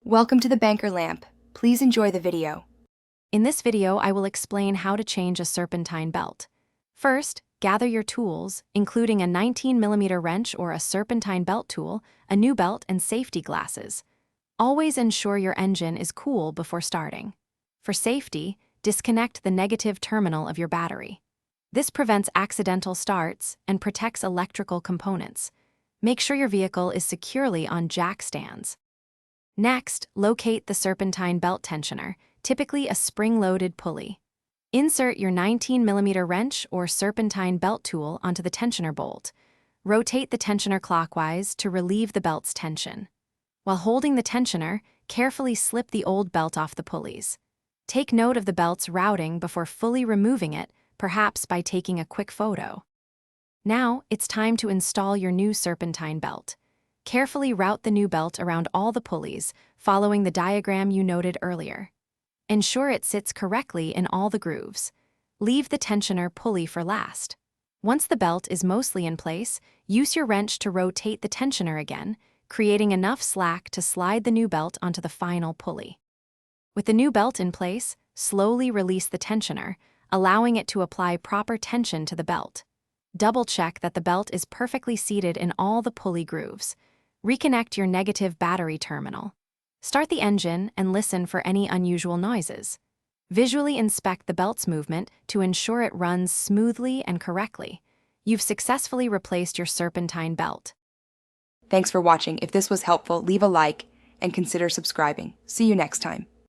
Welcome to the banker lamp. Please enjoy the video. In this video, I will explain how to change a serpentine belt. First, gather your tools, including a 19mm wrench or a serpentine belt tool, a new belt, and safety glasses. Always ensure your engine is cool before starting. For safety, disconnect the negative terminal of your battery. This prevents accidental starts and protects electrical components. Make sure your vehicle is securely on jack stands. Next, locate the serpentine belt tensioner, typically a spring-loaded pulley. Insert your 19mm wrench or serpentine belt tool onto the tensioner bolt. Rotate the tensioner clockwise to relieve the belt's tension. While holding the tensioner, carefully slip the old belt off the pulleys. Take note of the belt's routing before fully removing it, perhaps by taking a quick photo. Now, it's time to install your new serpentine belt. Carefully route the new belt around all the pulleys, following the diagram you noted earlier. Ensure it sits correctly in all the grooves. Leave the tensioner pulley for last. Once the belt is mostly in place, use your wrench to rotate the tensioner again, creating enough slack to slide the new belt onto the final pulley. With the new belt in place, slowly release the tensioner, allowing it to apply proper tension to the belt. Double-check that the belt is perfectly seated in all the pulley grooves. Reconnect your negative battery terminal. Start the engine and listen for any unusual noises. Visually inspect the belt's movement to ensure it runs smoothly and correctly. You've successfully replaced your serpentine belt. Thanks for watching. If this was helpful, leave a like and consider subscribing. See you next time.